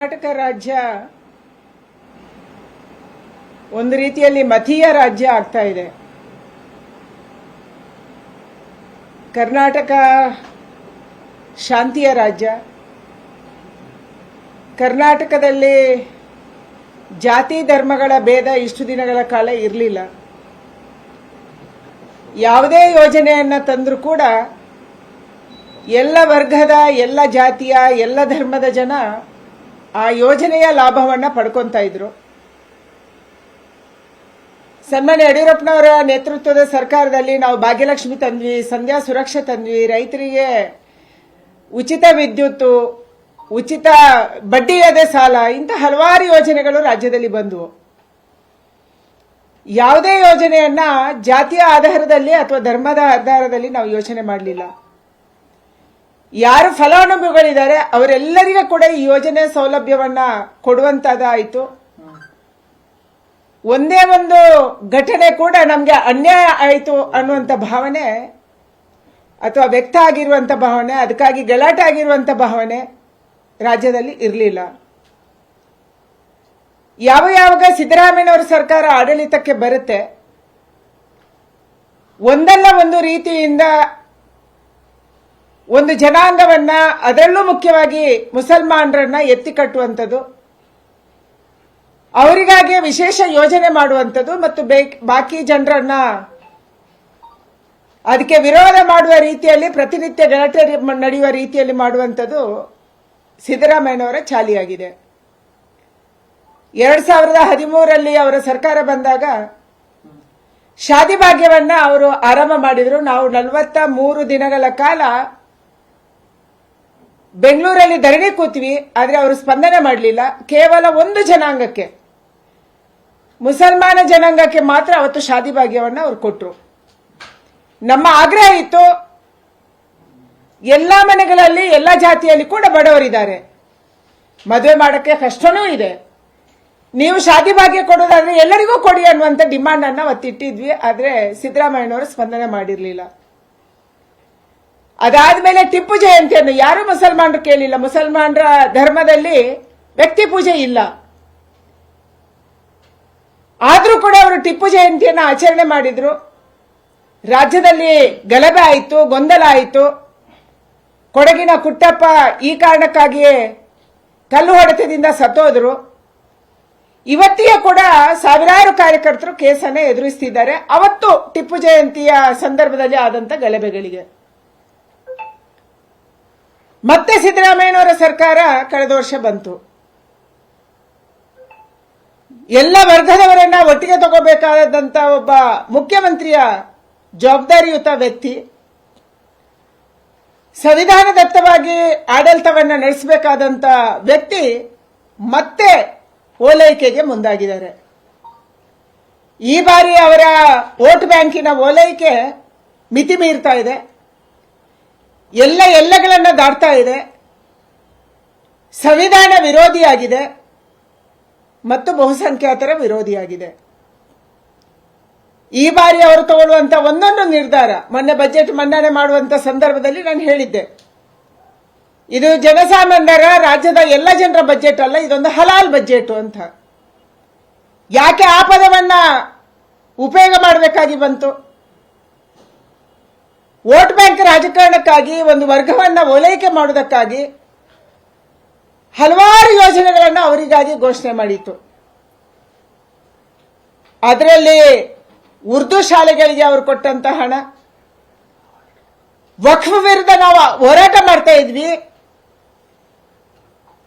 ಕರ್ನಾಟಕ ರಾಜ್ಯ ಒಂದು ರೀತಿಯಲ್ಲಿ ಮತೀಯ ರಾಜ್ಯ ಆಗ್ತಾ ಇದೆ. ಕರ್ನಾಟಕ ಶಾಂತಿಯ ರಾಜ್ಯ. ಕರ್ನಾಟಕದಲ್ಲಿ ಜಾತಿ ಧರ್ಮಗಳ ಭೇದ ಇಷ್ಟು ದಿನಗಳ ಕಾಲ ಇರಲಿಲ್ಲ. ಯಾವುದೇ ಯೋಜನೆಯನ್ನು ತಂದರೂ ಕೂಡ ಎಲ್ಲ ವರ್ಗದ, ಎಲ್ಲ ಜಾತಿಯ, ಎಲ್ಲ ಧರ್ಮದ ಜನ ಆ ಯೋಜನೆಯ ಲಾಭವನ್ನು ಪಡ್ಕೊತಾ ಇದ್ರು. ಸನ್ಮಾನ್ಯ ಯಡಿಯೂರಪ್ಪನವರ ನೇತೃತ್ವದ ಸರ್ಕಾರದಲ್ಲಿ ನಾವು ಭಾಗ್ಯಲಕ್ಷ್ಮಿ ತಂದ್ವಿ, ಸಂಧ್ಯಾ ಸುರಕ್ಷಾ ತಂದ್ವಿ, ರೈತರಿಗೆ ಉಚಿತ ವಿದ್ಯುತ್, ಉಚಿತ ಬಡ್ಡಿಯದೆ ಸಾಲ, ಇಂಥ ಹಲವಾರು ಯೋಜನೆಗಳು ರಾಜ್ಯದಲ್ಲಿ ಬಂದವು. ಯಾವುದೇ ಯೋಜನೆಯನ್ನ ಜಾತಿಯ ಆಧಾರದಲ್ಲಿ ಅಥವಾ ಧರ್ಮದ ಆಧಾರದಲ್ಲಿ ನಾವು ಯೋಚನೆ ಮಾಡಲಿಲ್ಲ. ಯಾರು ಫಲಾನುಭವಿಗಳಿದ್ದಾರೆ ಅವರೆಲ್ಲರಿಗೂ ಕೂಡ ಈ ಯೋಜನೆ ಸೌಲಭ್ಯವನ್ನ ಕೊಡುವಂತದ್ದಾಯಿತು. ಒಂದೇ ಒಂದು ಘಟನೆ ಕೂಡ ನಮಗೆ ಅನ್ಯಾಯ ಆಯಿತು ಅನ್ನುವಂಥ ಭಾವನೆ ಅಥವಾ ವ್ಯಕ್ತ ಆಗಿರುವಂಥ ಭಾವನೆ, ಅದಕ್ಕಾಗಿ ಗಲಾಟೆ ಆಗಿರುವಂಥ ಭಾವನೆ ರಾಜ್ಯದಲ್ಲಿ ಇರಲಿಲ್ಲ. ಯಾವಾಗ ಸಿದ್ದರಾಮಯ್ಯನವರ ಸರ್ಕಾರ ಆಡಳಿತಕ್ಕೆ ಬರುತ್ತೆ, ಒಂದಲ್ಲ ಒಂದು ರೀತಿಯಿಂದ ಒಂದು ಜನಾಂಗವನ್ನ, ಅದರಲ್ಲೂ ಮುಖ್ಯವಾಗಿ ಮುಸಲ್ಮಾನರನ್ನ ಎತ್ತಿ ಕಟ್ಟುವಂಥದ್ದು, ಅವರಿಗಾಗಿ ವಿಶೇಷ ಯೋಜನೆ ಮಾಡುವಂಥದ್ದು ಮತ್ತು ಬಾಕಿ ಜನರನ್ನ ಅದಕ್ಕೆ ವಿರೋಧ ಮಾಡುವ ರೀತಿಯಲ್ಲಿ, ಪ್ರತಿನಿತ್ಯ ಗಲಾಟೆ ನಡೆಯುವ ರೀತಿಯಲ್ಲಿ ಮಾಡುವಂಥದ್ದು ಸಿದ್ದರಾಮಯ್ಯನವರ ಚಾಲಿಯಾಗಿದೆ. 2013ರಲ್ಲಿ ಅವರ ಸರ್ಕಾರ ಬಂದಾಗ ಶಾದಿ ಭಾಗ್ಯವನ್ನ ಅವರು ಆರಂಭ ಮಾಡಿದ್ರು. ನಾವು 43 ದಿನಗಳ ಕಾಲ ಬೆಂಗಳೂರಲ್ಲಿ ಧರಣಿ ಕೂತ್ವಿ, ಆದರೆ ಅವರು ಸ್ಪಂದನೆ ಮಾಡಲಿಲ್ಲ. ಕೇವಲ ಒಂದು ಜನಾಂಗಕ್ಕೆ, ಮುಸಲ್ಮಾನ ಜನಾಂಗಕ್ಕೆ ಮಾತ್ರ ಅವತ್ತು ಶಾದಿ ಭಾಗ್ಯವನ್ನು ಅವರು ಕೊಟ್ಟರು. ನಮ್ಮ ಆಗ್ರಹ ಇತ್ತು, ಎಲ್ಲ ಮನೆಗಳಲ್ಲಿ ಎಲ್ಲ ಜಾತಿಯಲ್ಲಿ ಕೂಡ ಬಡವರಿದ್ದಾರೆ, ಮದುವೆ ಮಾಡಕ್ಕೆ ಕಷ್ಟನೂ ಇದೆ, ನೀವು ಶಾದಿ ಭಾಗ್ಯ ಕೊಡೋದಾದ್ರೆ ಎಲ್ಲರಿಗೂ ಕೊಡಿ ಅನ್ನುವಂಥ ಡಿಮಾಂಡ್ ಅನ್ನ ಅವತ್ತಿಟ್ಟಿದ್ವಿ. ಆದರೆ ಸಿದ್ದರಾಮಯ್ಯನವರು ಸ್ಪಂದನೆ ಮಾಡಿರಲಿಲ್ಲ. ಅದಾದ್ಮೇಲೆ ಟಿಪ್ಪು ಜಯಂತಿಯನ್ನು ಯಾರು ಮುಸಲ್ಮಾನರು ಕೇಳಿಲ್ಲ. ಮುಸಲ್ಮಾನರ ಧರ್ಮದಲ್ಲಿ ವ್ಯಕ್ತಿ ಪೂಜೆ ಇಲ್ಲ, ಆದ್ರೂ ಕೂಡ ಅವರು ಟಿಪ್ಪು ಜಯಂತಿಯನ್ನು ಆಚರಣೆ ಮಾಡಿದ್ರು. ರಾಜ್ಯದಲ್ಲಿ ಗಲಭೆ ಆಯಿತು, ಗೊಂದಲ ಆಯಿತು. ಕೊಡಗಿನ ಕುಟ್ಟಪ್ಪ ಈ ಕಾರಣಕ್ಕಾಗಿಯೇ ಕಲ್ಲು ಹೊಡೆತದಿಂದ ಸತ್ತೋದ್ರು. ಇವತ್ತಿಗೆ ಕೂಡ ಸಾವಿರಾರು ಕಾರ್ಯಕರ್ತರು ಕೇಸನ್ನು ಎದುರಿಸುತ್ತಿದ್ದಾರೆ, ಅವತ್ತು ಟಿಪ್ಪು ಜಯಂತಿಯ ಸಂದರ್ಭದಲ್ಲಿ ಆದಂತ ಗಲಭೆಗಳಿಗೆ. ಮತ್ತೆ ಸಿದ್ದರಾಮಯ್ಯನವರ ಸರ್ಕಾರ ಕಳೆದ ವರ್ಷ ಬಂತು. ಎಲ್ಲ ವರ್ಗದವರನ್ನ ಒಟ್ಟಿಗೆ ತಗೋಬೇಕಾದಂತ ಒಬ್ಬ ಮುಖ್ಯಮಂತ್ರಿಯ ಜವಾಬ್ದಾರಿಯುತ ವ್ಯಕ್ತಿ, ಸಂವಿಧಾನದತ್ತವಾಗಿ ಆಡಳಿತವನ್ನ ನಡೆಸಬೇಕಾದಂತ ವ್ಯಕ್ತಿ ಮತ್ತೆ ಓಲೈಕೆಗೆ ಮುಂದಾಗಿದ್ದಾರೆ. ಈ ಬಾರಿ ಅವರ ವೋಟ್ ಬ್ಯಾಂಕಿನ ಓಲೈಕೆ ಮಿತಿ ಮೀರ್ತಾ ಇದೆ, ಎಲ್ಲೆಗಳನ್ನ ದಾಟ್ತಾ ಇದೆ, ಸಂವಿಧಾನ ವಿರೋಧಿಯಾಗಿದೆ ಮತ್ತು ಬಹುಸಂಖ್ಯಾತರ ವಿರೋಧಿಯಾಗಿದೆ. ಈ ಬಾರಿ ಅವರು ತಗೊಳ್ಳುವಂತ ಒಂದೊಂದು ನಿರ್ಧಾರ, ಮೊನ್ನೆ ಬಜೆಟ್ ಮಂಡನೆ ಮಾಡುವಂತ ಸಂದರ್ಭದಲ್ಲಿ ನಾನು ಹೇಳಿದ್ದೆ, ಇದು ಜನಸಾಮಾನ್ಯರ, ರಾಜ್ಯದ ಎಲ್ಲ ಜನರ ಬಜೆಟ್ ಅಲ್ಲ, ಇದೊಂದು ಹಲಾಲ್ ಬಜೆಟ್ ಅಂತ. ಯಾಕೆ ಆ ಪದವನ್ನ ಉಪಯೋಗ ಮಾಡಬೇಕಾಗಿ ಬಂತು? ವೋಟ್ ಬ್ಯಾಂಕ್ ರಾಜಕಾರಣಕ್ಕಾಗಿ, ಒಂದು ವರ್ಗವನ್ನ ಓಲೈಕೆ ಮಾಡುವುದಕ್ಕಾಗಿ ಹಲವಾರು ಯೋಜನೆಗಳನ್ನು ಅವರಿಗಾಗಿ ಘೋಷಣೆ ಮಾಡಿತ್ತು. ಅದರಲ್ಲಿ ಉರ್ದು ಶಾಲೆಗಳಿಗೆ ಅವರು ಕೊಟ್ಟಂತ ಹಣ, ವಕ್ಫ್ ವಿರುದ್ಧ ನಾವು ಹೋರಾಟ ಮಾಡ್ತಾ ಇದ್ವಿ.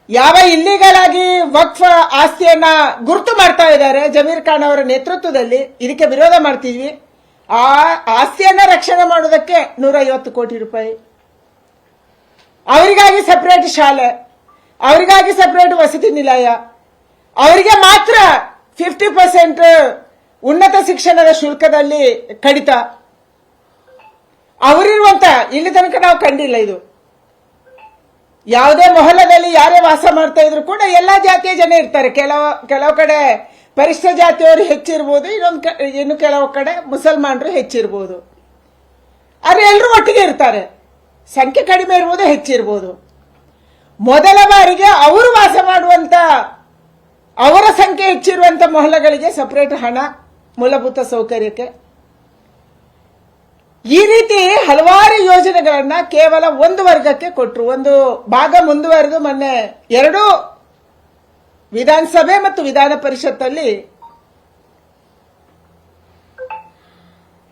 ಯಾವ ಇಲ್ಲಿಗಲ್ ಆಗಿ ವಕ್ಫ್ ಆಸ್ತಿಯನ್ನ ಗುರುತು ಮಾಡ್ತಾ ಇದ್ದಾರೆ ಜಮೀರ್ ಖಾನ್ ಅವರ ನೇತೃತ್ವದಲ್ಲಿ, ಇದಕ್ಕೆ ವಿರೋಧ ಮಾಡ್ತಿದ್ವಿ. ಆ ಆಸ್ತಿಯನ್ನ ರಕ್ಷಣೆ ಮಾಡೋದಕ್ಕೆ 150 ಕೋಟಿ ರೂಪಾಯಿ, ಅವರಿಗಾಗಿ ಸಪರೇಟ್ ಶಾಲೆ, ಅವರಿಗಾಗಿ ಸಪರೇಟ್ ವಸತಿ ನಿಲಯ, ಅವರಿಗೆ ಮಾತ್ರ 50% ಉನ್ನತ ಶಿಕ್ಷಣದ ಶುಲ್ಕದಲ್ಲಿ ಕಡಿತ, ಅವರಿರುವಂತ ಇಲ್ಲಿ ತನಕ ನಾವು ಕಂಡಿಲ್ಲ. ಇದು ಯಾವುದೇ ಮೊಹಲ್ಲದಲ್ಲಿ ಯಾರೇ ವಾಸ ಮಾಡ್ತಾ ಇದ್ರು ಕೂಡ ಎಲ್ಲಾ ಜಾತಿಯ ಜನ ಇರ್ತಾರೆ. ಕೆಲವು ಕಡೆ ಪರಿಷ್ಠ ಜಾತಿಯವರು ಹೆಚ್ಚಿರ್ಬೋದು, ಇನ್ನು ಕೆಲವು ಕಡೆ ಮುಸಲ್ಮಾನರು ಹೆಚ್ಚಿರ್ಬೋದು, ಆದ್ರೆ ಎಲ್ಲರೂ ಒಟ್ಟಿಗೆ ಇರ್ತಾರೆ. ಸಂಖ್ಯೆ ಕಡಿಮೆ ಇರ್ಬೋದು, ಹೆಚ್ಚಿರ್ಬೋದು. ಮೊದಲ ಬಾರಿಗೆ ಅವರು ವಾಸ ಮಾಡುವಂತ ಅವರ ಸಂಖ್ಯೆ ಹೆಚ್ಚಿರುವಂತ ಮೊಹಲ್ಲಗಳಿಗೆ ಸಪರೇಟ್ ಹಣ ಮೂಲಭೂತ ಸೌಕರ್ಯಕ್ಕೆ ಈ ರೀತಿ ಹಲವಾರು ಯೋಜನೆಗಳನ್ನ ಕೇವಲ ಒಂದು ವರ್ಗಕ್ಕೆ ಕೊಟ್ಟರು. ಒಂದು ಭಾಗ ಮುಂದುವರೆದು ಮೊನ್ನೆ 2 ವಿಧಾನಸಭೆ ಮತ್ತು ವಿಧಾನ ಪರಿಷತ್ತಲ್ಲಿ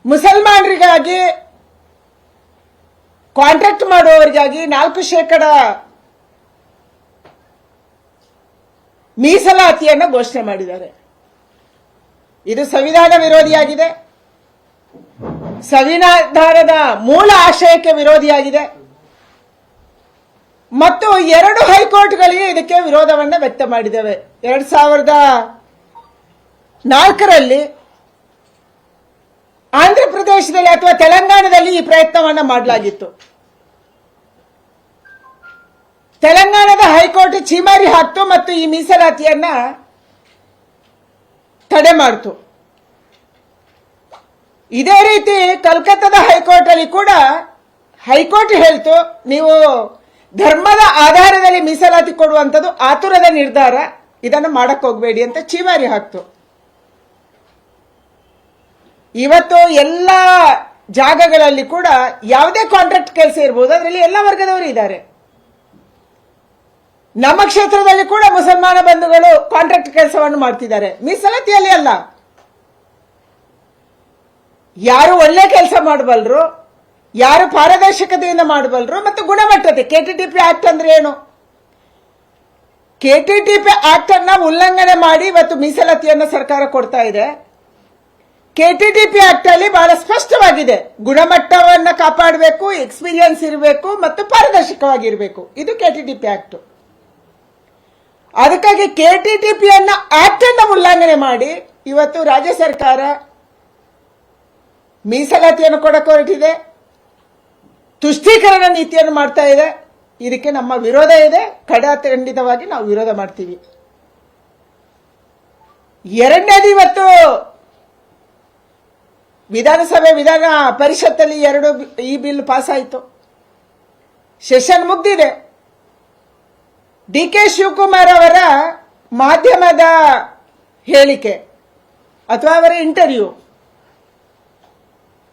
ಮುಸಲ್ಮಾನರಿಗಾಗಿ ಕಾಂಟ್ರಾಕ್ಟ್ ಮಾಡುವವರಿಗಾಗಿ 4% ಮೀಸಲಾತಿಯನ್ನು ಘೋಷಣೆ ಮಾಡಿದ್ದಾರೆ. ಇದು ಸಂವಿಧಾನ ವಿರೋಧಿಯಾಗಿದೆ, ಸಂವಿಧಾನದ ಮೂಲ ಆಶಯಕ್ಕೆ ವಿರೋಧಿಯಾಗಿದೆ ಮತ್ತು 2 ಹೈಕೋರ್ಟ್ಗಳಿಗೆ ಇದಕ್ಕೆ ವಿರೋಧವನ್ನು ವ್ಯಕ್ತ ಮಾಡಿದ್ದೇವೆ. 2004ರಲ್ಲಿ ಆಂಧ್ರ ಪ್ರದೇಶದಲ್ಲಿ ಅಥವಾ ತೆಲಂಗಾಣದಲ್ಲಿ ಈ ಪ್ರಯತ್ನವನ್ನು ಮಾಡಲಾಗಿತ್ತು. ತೆಲಂಗಾಣದ ಹೈಕೋರ್ಟ್ ಛೀಮಾರಿ ಹಾಕ್ತು ಮತ್ತು ಈ ಮೀಸಲಾತಿಯನ್ನ ತಡೆ ಮಾಡಿತು. ಇದೇ ರೀತಿ ಕಲ್ಕತ್ತಾದ ಹೈಕೋರ್ಟ್ ಅಲ್ಲಿ ಕೂಡ ಹೈಕೋರ್ಟ್ ಹೇಳ್ತು, ನೀವು ಧರ್ಮದ ಆಧಾರದಲ್ಲಿ ಮೀಸಲಾತಿ ಕೊಡುವಂಥದ್ದು ಆತುರದ ನಿರ್ಧಾರ, ಇದನ್ನು ಮಾಡಕ್ ಹೋಗಬೇಡಿ ಅಂತ ಛೀಮಾರಿ ಹಾಕ್ತು. ಇವತ್ತು ಎಲ್ಲ ಜಾಗಗಳಲ್ಲಿ ಕೂಡ ಯಾವುದೇ ಕಾಂಟ್ರಾಕ್ಟ್ ಕೆಲಸ ಇರಬಹುದು, ಅದರಲ್ಲಿ ಎಲ್ಲ ವರ್ಗದವರು ಇದ್ದಾರೆ. ನಮ್ಮ ಕ್ಷೇತ್ರದಲ್ಲಿ ಕೂಡ ಮುಸಲ್ಮಾನ ಬಂಧುಗಳು ಕಾಂಟ್ರಾಕ್ಟ್ ಕೆಲಸವನ್ನು ಮಾಡ್ತಿದ್ದಾರೆ, ಮೀಸಲಾತಿಯಲ್ಲಿ ಅಲ್ಲ. ಯಾರು ಒಳ್ಳೆ ಕೆಲಸ ಮಾಡಬಲ್ಲರು, ಯಾರು ಪಾರದರ್ಶಕತೆಯಿಂದ ಮಾಡಬಲ್ಲರು ಮತ್ತು ಗುಣಮಟ್ಟತೆ. ಕೆಟಿಟಿಪಿ ಆಕ್ಟ್ ಅಂದ್ರೆ ಏನು? ಕೆಟಿಟಿಪಿ ಆಕ್ಟ್ ಅನ್ನ ಉಲ್ಲಂಘನೆ ಮಾಡಿ ಇವತ್ತು ಮೀಸಲಾತಿಯನ್ನು ಸರ್ಕಾರ ಕೊಡ್ತಾ ಇದೆ. ಕೆಟಿಟಿಪಿ ಆಕ್ಟ್ ಅಲ್ಲಿ ಬಹಳ ಸ್ಪಷ್ಟವಾಗಿದೆ, ಗುಣಮಟ್ಟವನ್ನ ಕಾಪಾಡಬೇಕು, ಎಕ್ಸ್ಪೀರಿಯನ್ಸ್ ಇರಬೇಕು ಮತ್ತು ಪಾರದರ್ಶಕವಾಗಿರಬೇಕು. ಇದು ಕೆಟಿಟಿಪಿ ಆಕ್ಟ್. ಅದಕ್ಕಾಗಿ ಕೆಟಿಟಿಪಿ ಆಕ್ಟ್ ಅನ್ನ ಉಲ್ಲಂಘನೆ ಮಾಡಿ ಇವತ್ತು ರಾಜ್ಯ ಸರ್ಕಾರ ಮೀಸಲಾತಿಯನ್ನು ಕೊಡಕ್ಕೆ ಹೊರಟಿದೆ, ತುಷ್ಟೀಕರಣ ನೀತಿಯನ್ನು ಮಾಡ್ತಾ ಇದೆ. ಇದಕ್ಕೆ ನಮ್ಮ ವಿರೋಧ ಇದೆ, ಖಂಡಿತವಾಗಿ ನಾವು ವಿರೋಧ ಮಾಡ್ತೀವಿ. ಎರಡನೇದು, ಇವತ್ತು ವಿಧಾನಸಭೆ ವಿಧಾನ ಪರಿಷತ್ತಲ್ಲಿ 2 ಈ ಬಿಲ್ ಪಾಸ್ ಆಯಿತು, ಸೆಷನ್ ಮುಗ್ದಿದೆ. ಡಿ.ಕೆ. ಶಿವಕುಮಾರ್ ಅವರ ಮಾಧ್ಯಮದ ಹೇಳಿಕೆ ಅಥವಾ ಅವರ ಇಂಟರ್ವ್ಯೂ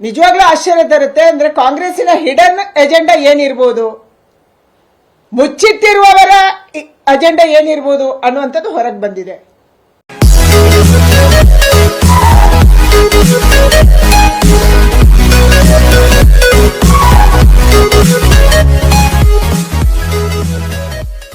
ನಿಜವಾಗ್ಲೂ ಆಶ್ಚರ್ಯ ತರುತ್ತೆ. ಅಂದ್ರೆ ಕಾಂಗ್ರೆಸ್ಸಿನ ಹಿಡನ್ ಎಜೆಂಡಾ ಏನಿರ್ಬೋದು, ಮುಚ್ಚಿಟ್ಟಿರುವವರ ಅಜೆಂಡಾ ಏನಿರ್ಬೋದು ಅನ್ನುವಂಥದ್ದು ಹೊರಗೆ ಬಂದಿದೆ.